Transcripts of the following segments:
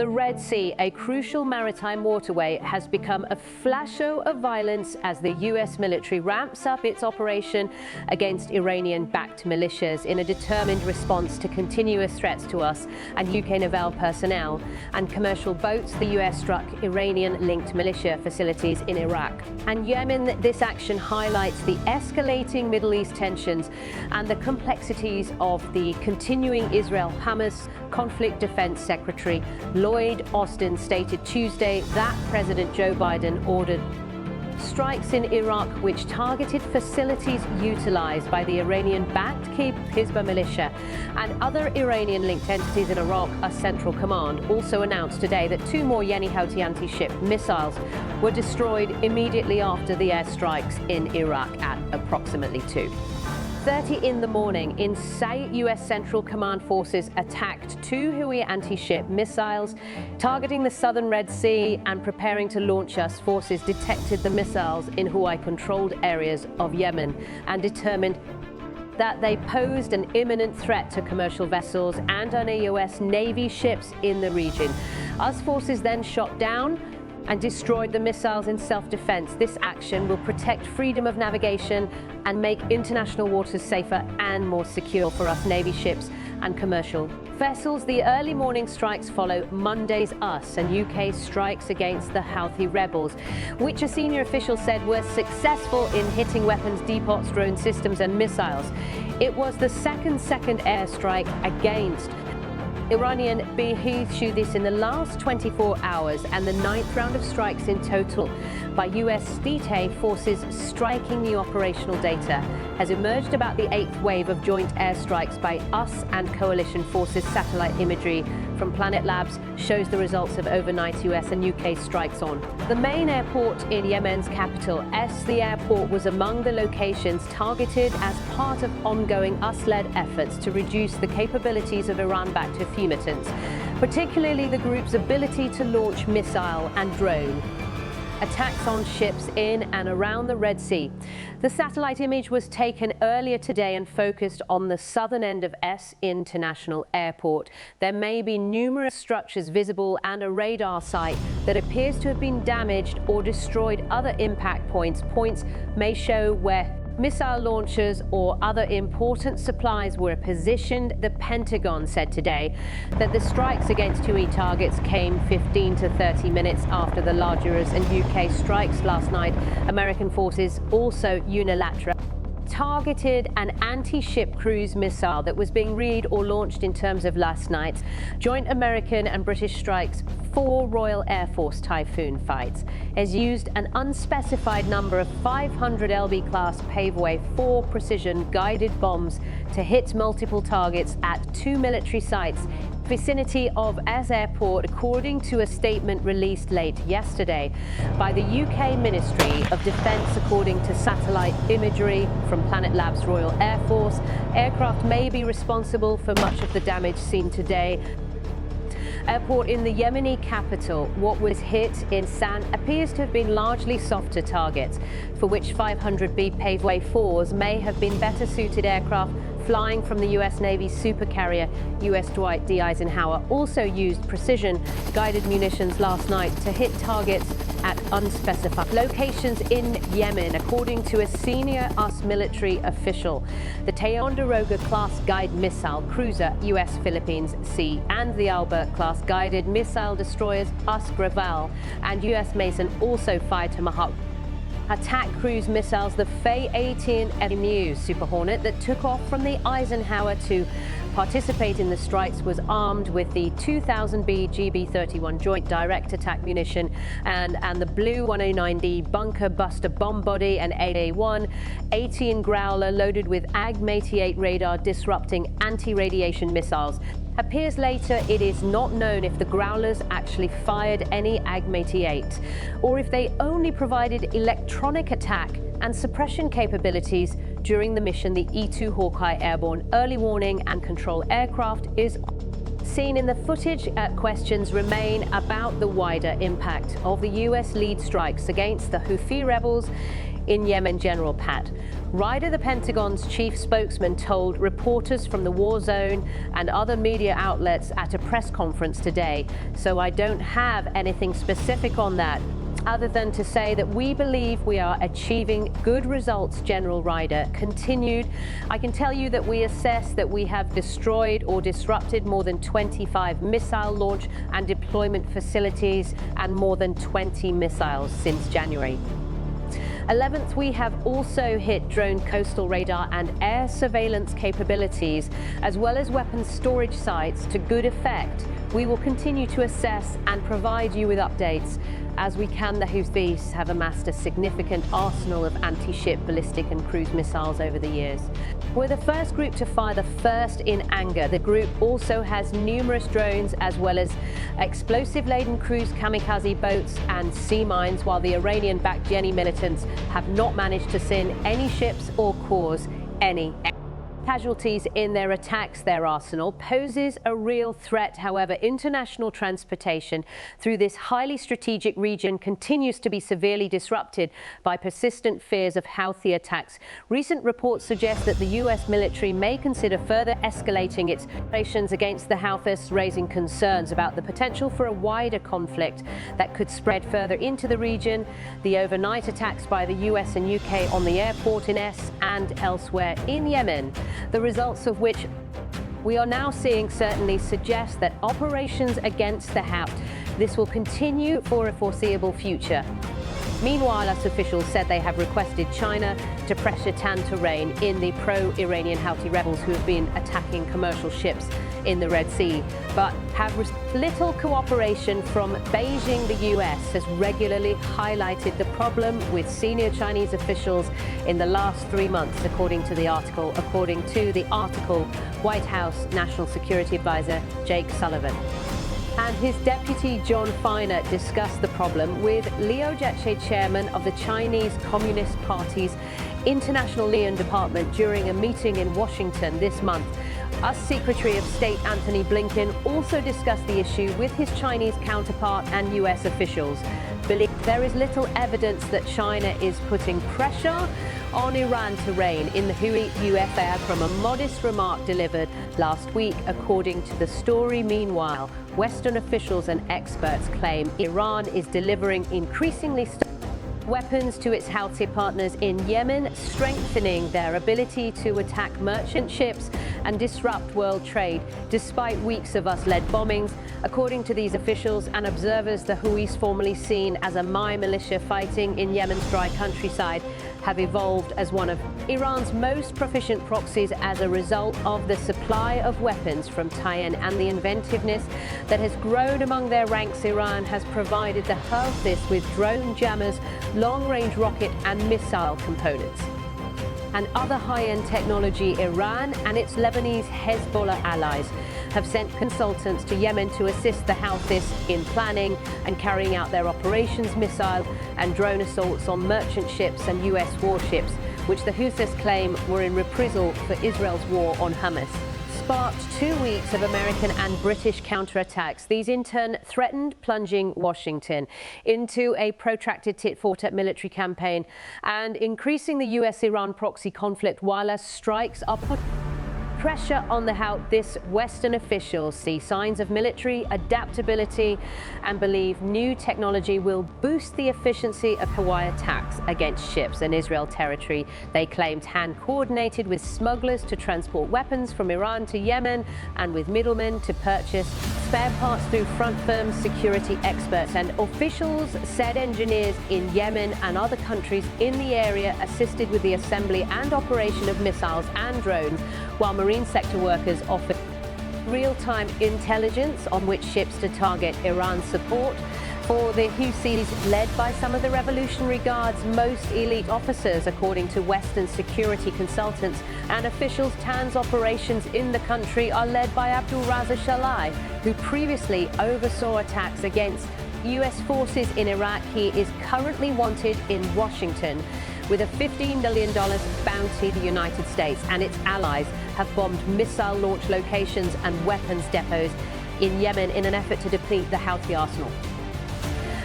The Red Sea, a crucial maritime waterway, has become a flash show of violence as the US military ramps up its operation against Iranian-backed militias in a determined response to continuous threats to us and UK naval personnel and commercial boats. The US struck Iranian-linked militia facilities in Iraq and Yemen. This action highlights the escalating Middle East tensions and the complexities of the continuing Israel-Hamas conflict. Defense Secretary Lloyd Austin stated Tuesday that President Joe Biden ordered strikes in Iraq which targeted facilities utilized by the Iranian-backed Hezbollah militia and other Iranian-linked entities in Iraq. A central command also announced today that 2 more Yeni Houthi anti-ship missiles were destroyed immediately after the airstrikes in Iraq at approximately 2:30 in the morning. In Sayh, US Central Command forces attacked 2 Houthi anti-ship missiles targeting the southern Red Sea and preparing to launch us. Forces detected the missiles in Houthi-controlled areas of Yemen and determined that they posed an imminent threat to commercial vessels and other US Navy ships in the region. US forces then shot down and destroyed the missiles in self-defense. This action will protect freedom of navigation and make international waters safer and more secure for us Navy ships and commercial vessels. The early morning strikes follow Monday's US and UK strikes against the Houthi rebels, which a senior official said were successful in hitting weapons depots, drone systems and missiles. It was the second airstrike against Iranian Houthis in the last 24 hours and the 9th round of strikes in total by US state forces. Striking new operational data has emerged about the 8th wave of joint airstrikes by US and coalition forces. Satellite imagery from Planet Labs shows the results of overnight US and UK strikes on the main airport in Yemen's capital. The airport was among the locations targeted as part of ongoing US-led efforts to reduce the capabilities of Iran-backed Houthi militants, particularly the group's ability to launch missile and drone attacks on ships in and around the Red Sea. The satellite image was taken earlier today and focused on the southern end of International Airport. There may be numerous structures visible and a radar site that appears to have been damaged or destroyed. Other impact points may show where missile launchers or other important supplies were positioned. The Pentagon said today that the strikes against Houthi targets came 15 to 30 minutes after the larger US and UK strikes last night. American forces also unilaterally targeted an anti-ship cruise missile that was being read or launched in terms of last night's joint American and British strikes. 4 Royal Air Force Typhoon fights has used an unspecified number of 500 LB-class Paveway 4 precision-guided bombs to hit multiple targets at 2 military sites vicinity of Airport, according to a statement released late yesterday by the UK Ministry of Defence. According to satellite imagery from Planet Labs Royal Air Force, aircraft may be responsible for much of the damage seen today. Airport in the Yemeni capital. What was hit in San appears to have been largely softer targets, for which 500B Paveway 4s may have been better suited aircraft flying from the US Navy's supercarrier US Dwight D. Eisenhower. Also used precision-guided munitions last night to hit targets at unspecified locations in Yemen, according to a senior US military official. The Ticonderoga-class guide missile cruiser US Philippines Sea and the Albert-class guided missile destroyers US Gravel and US Mason also fired Tomahawk attack cruise missiles. The Fay-18 MU Super Hornet that took off from the Eisenhower to participate in the strikes was armed with the 2000B GB-31 Joint Direct Attack munition and the Blue 109D Bunker Buster bomb body and 8A1 18 Growler loaded with AGM-88 radar disrupting anti-radiation missiles. Appears later it is not known if the Growlers actually fired any AGM-88 or if they only provided electronic attack and suppression capabilities during the mission. The E-2 Hawkeye airborne early warning and control aircraft is seen in the footage. Questions remain about the wider impact of the US lead strikes against the Houthi rebels in Yemen, General Pat Ryder, the Pentagon's chief spokesman, told reporters from the war zone and other media outlets at a press conference today. So I don't have anything specific on that, other than to say that we believe we are achieving good results, General Ryder continued. I can tell you that we assess that we have destroyed or disrupted more than 25 missile launch and deployment facilities and more than 20 missiles since January. 11th, we have also hit drone coastal radar and air surveillance capabilities, as well as weapons storage sites to good effect. We will continue to assess and provide you with updates. As we can, the Houthis have amassed a significant arsenal of anti-ship ballistic and cruise missiles over the years. We're the first group to fire the first in anger. The group also has numerous drones as well as explosive-laden cruise kamikaze boats and sea mines, while the Iranian-backed Yemeni militants have not managed to sink any ships or cause any casualties in their attacks. Their arsenal poses a real threat. However, international transportation through this highly strategic region continues to be severely disrupted by persistent fears of Houthi attacks. Recent reports suggest that the U.S. military may consider further escalating its operations against the Houthis, raising concerns about the potential for a wider conflict that could spread further into the region. The overnight attacks by the U.S. and U.K. on the airport in Es and elsewhere in Yemen, the results of which we are now seeing, certainly suggest that operations against the Houthis, this will continue for a foreseeable future. Meanwhile, US officials said they have requested China to pressure Tehran in the pro-Iranian Houthi rebels who have been attacking commercial ships in the Red Sea, but have little cooperation from Beijing. The US has regularly highlighted the problem with senior Chinese officials in the last 3 months, according to the article. White House National Security Advisor Jake Sullivan and his deputy John Feiner discussed the problem with Liu Zhezhi, chairman of the Chinese Communist Party's International Liaison Department, during a meeting in Washington this month. US Secretary of State Antony Blinken also discussed the issue with his Chinese counterpart and US officials. There is little evidence that China is putting pressure on Iran to rein in the Houthi affair, from a modest remark delivered last week, according to the story. Meanwhile, Western officials and experts claim Iran is delivering increasingly weapons to its Houthi partners in Yemen, strengthening their ability to attack merchant ships and disrupt world trade. Despite weeks of US-led bombings, according to these officials and observers, the Houthis, formerly seen as a militia fighting in Yemen's dry countryside, have evolved as one of Iran's most proficient proxies as a result of the supply of weapons from Tehran and the inventiveness that has grown among their ranks. Iran has provided the Houthis with drone jammers, long-range rocket and missile components, and other high-end technology. Iran and its Lebanese Hezbollah allies have sent consultants to Yemen to assist the Houthis in planning and carrying out their operations. Missile and drone assaults on merchant ships and US warships, which the Houthis claim were in reprisal for Israel's war on Hamas, sparked 2 weeks of American and British counterattacks. These in turn threatened plunging Washington into a protracted tit-for-tat military campaign and increasing the US-Iran proxy conflict, while as strikes are put pressure on the Houthis. Western officials see signs of military adaptability and believe new technology will boost the efficiency of Hawaii attacks against ships in Israel territory. They claimed hand-coordinated with smugglers to transport weapons from Iran to Yemen and with middlemen to purchase spare parts through front firms. Security experts and officials said engineers in Yemen and other countries in the area assisted with the assembly and operation of missiles and drones, while marine sector workers offered real-time intelligence on which ships to target. Iran's support for the Houthis, led by some of the Revolutionary Guard's most elite officers, according to Western security consultants and officials. Tan's operations in the country are led by Abdul Raza Shalai, who previously oversaw attacks against US forces in Iraq. He is currently wanted in Washington with a $15 million bounty. The United States and its allies have bombed missile launch locations and weapons depots in Yemen in an effort to deplete the Houthi arsenal.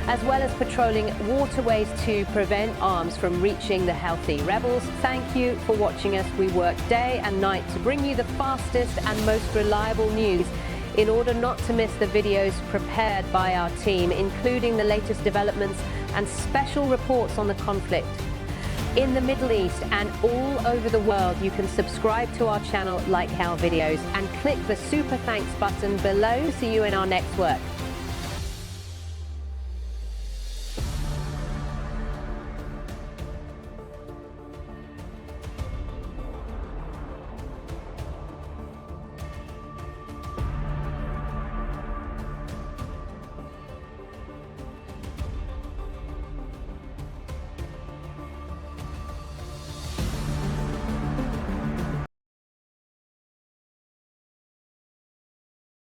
as well as patrolling waterways to prevent arms from reaching the Houthi rebels. Thank you for watching us. We work day and night to bring you the fastest and most reliable news in order not to miss the videos prepared by our team, including the latest developments and special reports on the conflict in the Middle East and all over the world. You can subscribe to our channel, like our videos, and click the super thanks button below. See you in our next work.